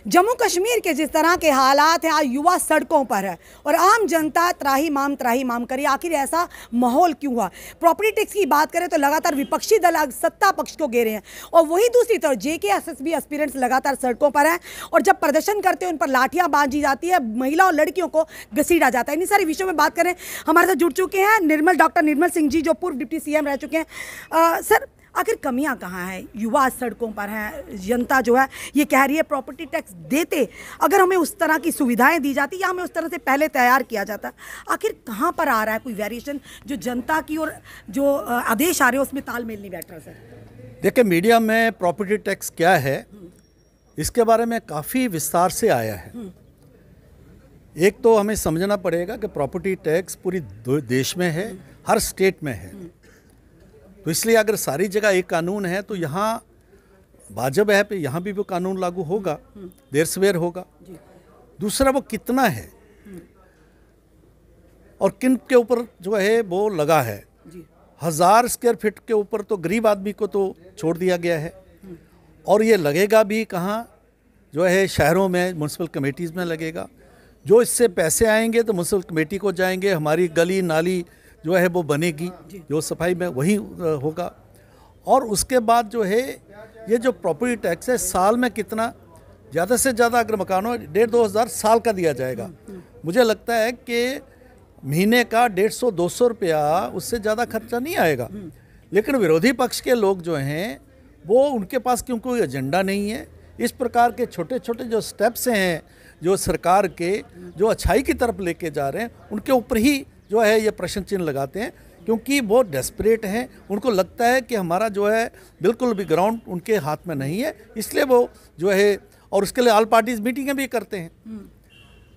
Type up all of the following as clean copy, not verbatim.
जम्मू कश्मीर के जिस तरह के हालात हैं, आज युवा सड़कों पर है और आम जनता त्राही माम करी। आखिर ऐसा माहौल क्यों हुआ? प्रॉपर्टी टैक्स की बात करें तो लगातार विपक्षी दल सत्ता पक्ष को घेरे हैं और वही दूसरी तरफ जेके एसएसबी एस्पिरेंट्स लगातार सड़कों पर हैं और जब प्रदर्शन करते हैं उन पर लाठियां बांधी जाती है, महिला और लड़कियों को घसीटा जाता है। इन सारे विषयों में बात करें, हमारे साथ जुड़ चुके हैं डॉक्टर निर्मल सिंह जी, जो पूर्व डिप्टी सीएम रह चुके हैं। सर, आखिर कमियां कहाँ हैं? युवा सड़कों पर हैं, जनता जो है ये कह रही है प्रॉपर्टी टैक्स देते अगर हमें उस तरह की सुविधाएं दी जाती या हमें उस तरह से पहले तैयार किया जाता। आखिर कहाँ पर आ रहा है कोई वेरिएशन जो जनता की और जो आदेश आ रहे हैं उसमें तालमेल नहीं बैठ रहा? सर देखिए, मीडिया में प्रॉपर्टी टैक्स क्या है इसके बारे में काफ़ी विस्तार से आया है। एक तो हमें समझना पड़ेगा कि प्रॉपर्टी टैक्स पूरी देश में है, हर स्टेट में है, तो इसलिए अगर सारी जगह एक कानून है तो यहाँ वाजिब है पे यहाँ भी वो कानून लागू होगा, देर सवेर होगा। दूसरा, वो कितना है और किन के ऊपर जो है वो लगा है। 1000 स्क्वायर फीट के ऊपर तो गरीब आदमी को तो छोड़ दिया गया है और ये लगेगा भी कहाँ, जो है शहरों में म्यूनसिपल कमेटीज़ में लगेगा। जो इससे पैसे आएंगे तो म्यूनसिपल कमेटी को जाएंगे, हमारी गली नाली जो है वो बनेगी, जो सफाई में वही होगा। और उसके बाद जो है ये जो प्रॉपर्टी टैक्स है साल में कितना, ज़्यादा से ज़्यादा अगर मकानों 1,500-2 हज़ार साल का दिया जाएगा। मुझे लगता है कि महीने का 150-200 रुपया, उससे ज़्यादा खर्चा नहीं आएगा। लेकिन विरोधी पक्ष के लोग जो हैं वो, उनके पास क्यों कोई एजेंडा नहीं है। इस प्रकार के छोटे छोटे जो स्टेप्स हैं जो सरकार के जो अच्छाई की तरफ लेके जा रहे हैं, उनके ऊपर ही जो है ये प्रश्न चिन्ह लगाते हैं, क्योंकि वो डेस्परेट हैं। उनको लगता है कि हमारा जो है बिल्कुल भी ग्राउंड उनके हाथ में नहीं है, इसलिए वो जो है, और उसके लिए ऑल पार्टीज मीटिंगें भी करते हैं।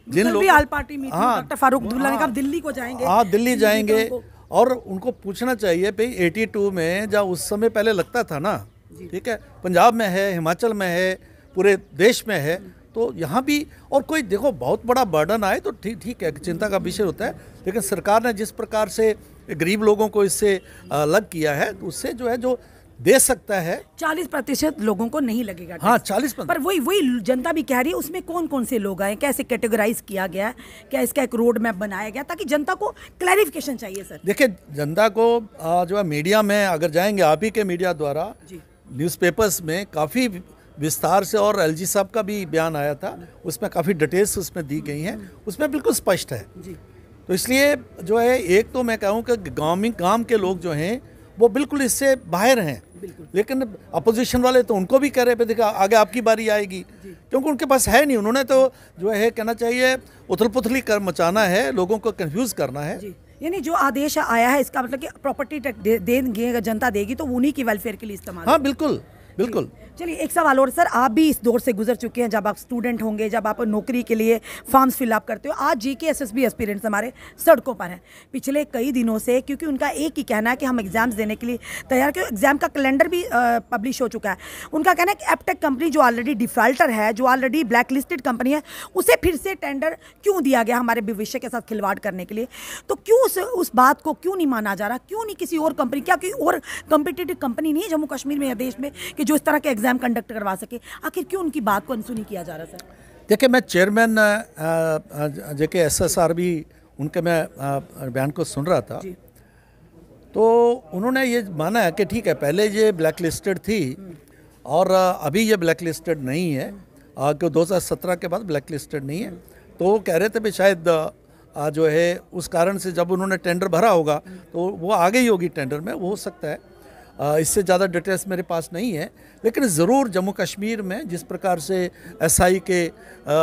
जिन लोग all party meeting, doctor Farooq Abdullah ने कहा दिल्ली को जाएंगे। हाँ, दिल्ली जाएंगे और उनको पूछना चाहिए भाई 82 में जब उस समय पहले लगता था ना, ठीक है, पंजाब में है, हिमाचल में है, पूरे देश में है, तो यहाँ भी और कोई देखो बहुत बड़ा बर्डन आए तो ठीक है, चिंता का विषय होता है। लेकिन सरकार ने जिस प्रकार से गरीब लोगों को इससे अलग किया है, तो उससे जो है जो दे सकता है। 40% लोगों को नहीं लगेगा। हाँ, 40%। पर वही जनता भी कह रही है, उसमें कौन कौन से लोग आए, कैसे कैटेगराइज किया गया, क्या इसका एक रोड मैप बनाया गया, ताकि जनता को क्लैरिफिकेशन चाहिए। सर देखिए, जनता को जो है मीडिया में अगर जाएंगे, आप ही के मीडिया द्वारा न्यूज़पेपर्स में काफ़ी विस्तार से, और एलजी साहब का भी बयान आया था, उसमें काफ़ी डिटेल्स उसमें दी गई हैं, उसमें बिल्कुल स्पष्ट है। तो इसलिए जो है, एक तो मैं कहूँ कि गांव के लोग जो हैं वो बिल्कुल इससे बाहर हैं, लेकिन अपोजिशन वाले तो उनको भी कह रहे हैं देखा आगे आपकी बारी आएगी, क्योंकि उनके पास है नहीं। उन्होंने तो जो है कहना चाहिए उथल पुथली कर मचाना है, लोगों को कंफ्यूज करना है। यानी जो आदेश आया है इसका मतलब कि प्रॉपर्टी टैक्स देंगे, जनता देगी तो उन्हीं की वेलफेयर के लिए इस्तेमाल। हाँ, बिल्कुल बिल्कुल। चलिए, एक सवाल और सर, आप भी इस दौर से गुजर चुके हैं, जब आप स्टूडेंट होंगे, जब आप नौकरी के लिए फॉर्म्स फिलअप करते हो। आज जेके एसएसबी एस्पिरेंट्स हमारे सड़कों पर हैं पिछले कई दिनों से, क्योंकि उनका एक ही कहना है कि हम एग्जाम्स देने के लिए तैयार, क्योंकि एग्जाम का कैलेंडर भी पब्लिश हो चुका है। उनका कहना है कि एपटेक कंपनी जो ऑलरेडी डिफॉल्टर है, जो ऑलरेडी ब्लैक लिस्टेड कंपनी है, उसे फिर से टेंडर क्यों दिया गया हमारे भविष्य के साथ खिलवाड़ करने के लिए? तो क्यों उस बात को क्यों नहीं माना जा रहा? क्यों नहीं किसी और कंपनी, क्या कोई और कॉम्पिटिटिव कंपनी नहीं है जम्मू कश्मीर में या देश में कि जो इस तरह के एग्जाम कंडक्ट करवा सके? आखिर क्यों उनकी बात को अनसुनी किया जा रहा है? सर देखिए, मैं चेयरमैन जेके एसएसआर भी उनके मैं बयान को सुन रहा था, तो उन्होंने ये माना है कि ठीक है, पहले ये ब्लैक लिस्टेड थी और अभी ये ब्लैक लिस्टेड नहीं है, क्योंकि 2017 के बाद ब्लैक लिस्टेड नहीं है। तो वो कह रहे थे भी शायद जो है उस कारण से जब उन्होंने टेंडर भरा होगा तो वो आ गई होगी टेंडर में, वो हो सकता है। इससे ज़्यादा डिटेल्स मेरे पास नहीं है, लेकिन ज़रूर जम्मू कश्मीर में जिस प्रकार से एसआई के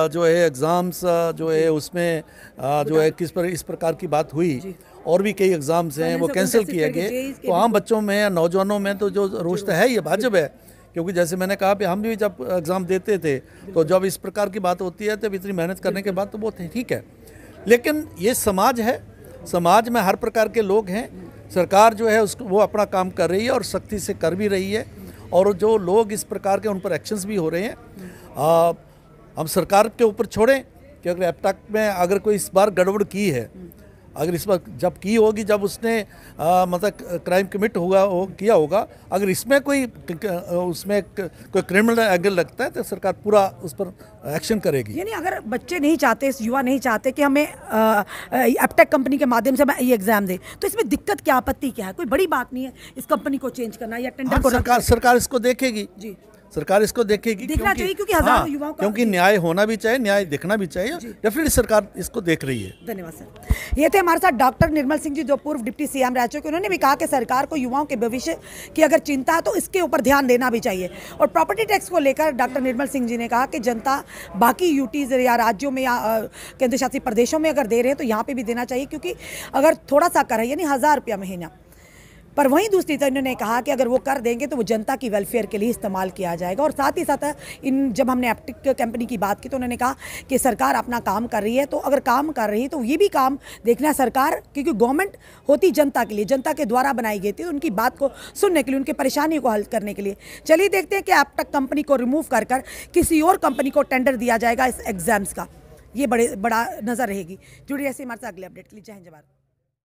जो है एग्ज़ाम्स जो है उसमें जो है इस प्रकार की बात हुई, और भी कई एग्ज़ाम्स हैं वो कैंसिल किए गए, तो आम बच्चों में या नौजवानों में तो जो रोष है ये वाजिब है। क्योंकि जैसे मैंने कहा कि हम भी जब एग्ज़ाम देते थे तो जब इस प्रकार की बात होती है तो इतनी मेहनत करने के बाद तो वो ठीक है, लेकिन ये समाज है, समाज में हर प्रकार के लोग हैं। सरकार जो है उसको वो अपना काम कर रही है और सख्ती से कर भी रही है, और जो लोग इस प्रकार के उन पर एक्शंस भी हो रहे हैं। हम सरकार के ऊपर छोड़ें कि अगर एपटेक में अगर कोई इस बार गड़बड़ की है, अगर इस पर जब की होगी, जब उसने मतलब क्राइम कमिट किया होगा, अगर इसमें कोई क्रिमिनल एंगल लगता है तो सरकार पूरा उस पर एक्शन करेगी। यानी अगर बच्चे नहीं चाहते, युवा नहीं चाहते कि हमें एप्टेक कंपनी के माध्यम से ये एग्जाम दे, तो इसमें दिक्कत क्या, आपत्ति क्या है? कोई बड़ी बात नहीं है इस कंपनी को चेंज करना या टेंडर को। सरकार इसको देखेगी जी, सरकार इसको देखेगी, देखना चाहिए क्योंकि हजारों युवाओं का, क्योंकि न्याय होना भी चाहिए, न्याय देखना भी चाहिए। डेफिनेटली सरकार इसको देख रही है। धन्यवाद सर। ये थे हमारे साथ डॉक्टर निर्मल सिंह जी, जो पूर्व डिप्टी सीएम रह चुके। उन्होंने भी कहा कि सरकार को युवाओं के भविष्य की अगर चिंता है तो इसके ऊपर ध्यान देना भी चाहिए। और प्रॉपर्टी टैक्स को लेकर डॉक्टर निर्मल सिंह जी ने कहा कि जनता बाकी यूटीज या राज्यों में या केंद्र शासित प्रदेशों में अगर दे रहे हैं तो यहाँ पे भी देना चाहिए, क्योंकि अगर थोड़ा सा कर है यानी 1000 रुपया महीना, पर वहीं दूसरी तरफ इन्होंने कहा कि अगर वो कर देंगे तो वो जनता की वेलफेयर के लिए इस्तेमाल किया जाएगा। और साथ ही साथ जब हमने एप्टेक कंपनी की बात की तो उन्होंने कहा कि सरकार अपना काम कर रही है, तो अगर काम कर रही है तो ये भी काम देखना है सरकार, क्योंकि गवर्नमेंट होती जनता के लिए, जनता के द्वारा बनाई गई थी, तो उनकी बात को सुनने के लिए, उनकी परेशानी को हल करने के लिए। चलिए देखते हैं कि एप्टेक कंपनी को रिमूव कर किसी और कंपनी को टेंडर दिया जाएगा इस एग्जाम्स का। ये बड़ा नज़र रहेगी। जुड़ी ऐसे हमारे साथ अगले अपडेट के लिए। जय हिंद, जय भारत।